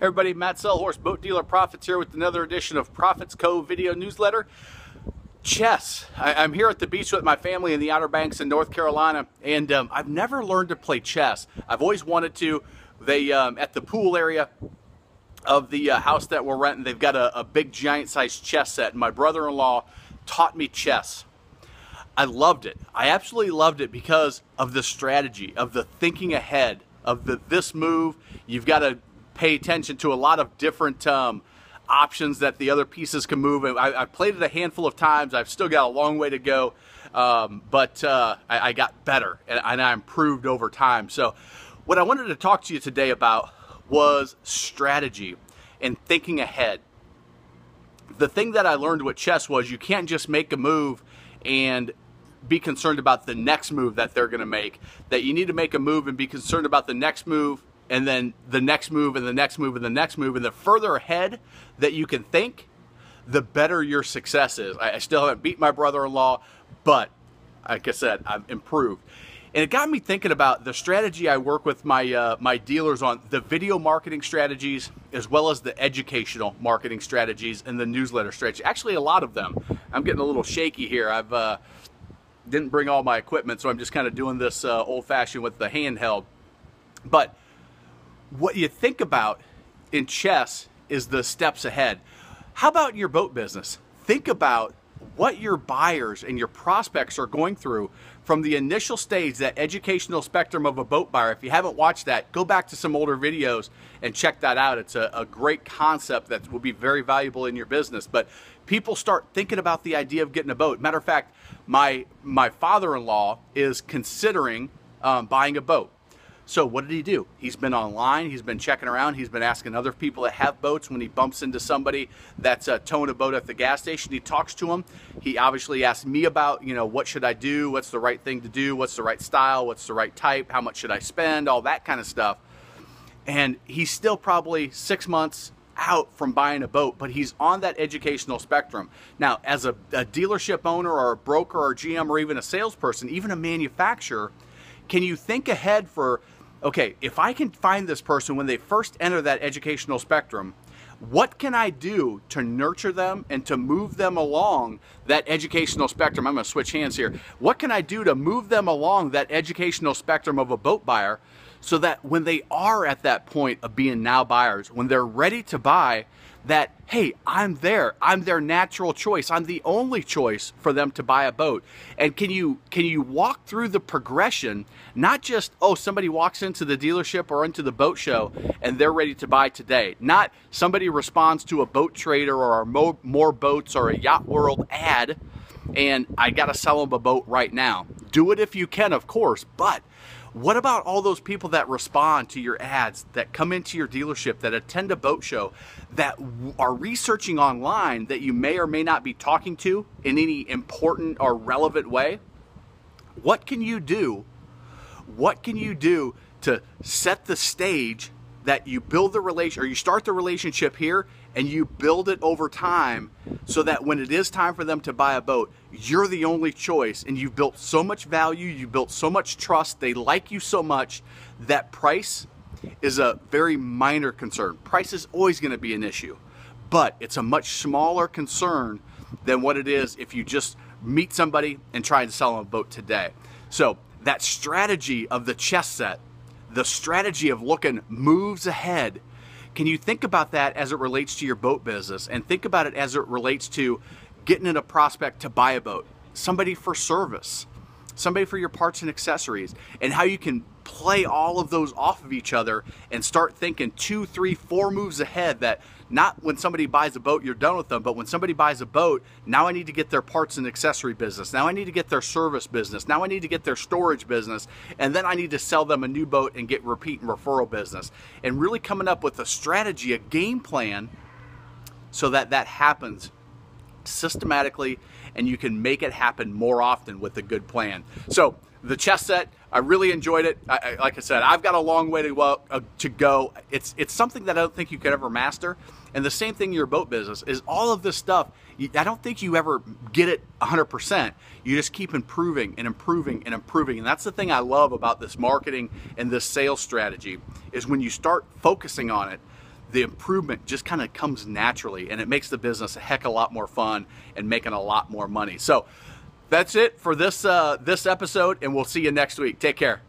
Everybody, Matt Sellhorst, Boat Dealer Profits here with another edition of Profits Co. video newsletter. Chess. I'm here at the beach with my family in the Outer Banks in North Carolina, and I've never learned to play chess. I've always wanted to. They at the pool area of the house that we're renting, they've got a big giant-sized chess set, and my brother-in-law taught me chess. I loved it. I absolutely loved it because of the strategy, of the thinking ahead, of this move. You've got to pay attention to a lot of different options that the other pieces can move. I played it a handful of times. I've still got a long way to go, but I got better and I improved over time. So what I wanted to talk to you today about was strategy and thinking ahead. The thing that I learned with chess was you can't just make a move and be concerned about the next move that they're going to make. That you need to make a move and be concerned about the next move, and then the next move, and the next move, and the next move. And the further ahead that you can think, the better your success is. I still haven't beat my brother-in-law, but like I said, I've improved. And it got me thinking about the strategy I work with my my dealers on, the video marketing strategies, as well as the educational marketing strategies and the newsletter strategy. Actually, a lot of them. I'm getting a little shaky here. I've didn't bring all my equipment, so I'm just kind of doing this old-fashioned with the handheld. But what you think about in chess is the steps ahead. How about in your boat business? Think about what your buyers and your prospects are going through from the initial stage, that educational spectrum of a boat buyer. If you haven't watched that, go back to some older videos and check that out. It's a great concept that will be very valuable in your business. But people start thinking about the idea of getting a boat. Matter of fact, my father-in-law is considering buying a boat. So what did he do? He's been online, he's been checking around, he's been asking other people that have boats. When he bumps into somebody that's towing a boat at the gas station, he talks to them. He obviously asked me about, you know, what should I do? What's the right thing to do? What's the right style? What's the right type? How much should I spend? All that kind of stuff. And he's still probably 6 months out from buying a boat, but he's on that educational spectrum. Now, as a dealership owner or a broker or GM or even a salesperson, even a manufacturer, can you think ahead for, okay, if I can find this person when they first enter that educational spectrum, what can I do to nurture them and to move them along that educational spectrum? I'm going to switch hands here. What can I do to move them along that educational spectrum of a boat buyer so that when they are at that point of being now buyers, when they're ready to buy, that, hey, I'm there. I'm their natural choice. I'm the only choice for them to buy a boat. And can you walk through the progression, not just, oh, somebody walks into the dealership or into the boat show and they're ready to buy today. Not somebody responds to a Boat Trader or a More Boats or a Yacht World ad and I got to sell them a boat right now. Do it if you can, of course, but what about all those people that respond to your ads, that come into your dealership, that attend a boat show, that are researching online that you may or may not be talking to in any important or relevant way? What can you do? What can you do to set the stage that you build the relation, or you start the relationship here and you build it over time so that when it is time for them to buy a boat, you're the only choice, and you've built so much value, you've built so much trust, they like you so much that price is a very minor concern. Price is always going to be an issue, but it's a much smaller concern than what it is if you just meet somebody and try to sell them a boat today. So that strategy of the chess set, the strategy of looking moves ahead, can you think about that as it relates to your boat business, and think about it as it relates to getting in a prospect to buy a boat, somebody for service, somebody for your parts and accessories, and how you can play all of those off of each other and start thinking 2, 3, 4 moves ahead, that not when somebody buys a boat, you're done with them, but when somebody buys a boat, now I need to get their parts and accessory business. Now I need to get their service business. Now I need to get their storage business. And then I need to sell them a new boat and get repeat and referral business. And really coming up with a strategy, a game plan, so that that happens systematically and you can make it happen more often with a good plan. So the chess set, I really enjoyed it. Like I said, I've got a long way to go. It's something that I don't think you could ever master. And the same thing in your boat business is all of this stuff. I don't think you ever get it 100%. You just keep improving and improving and improving. And that's the thing I love about this marketing and this sales strategy, is when you start focusing on it, the improvement just kind of comes naturally, and it makes the business a heck of a lot more fun and making a lot more money. So that's it for this episode, and we'll see you next week. Take care.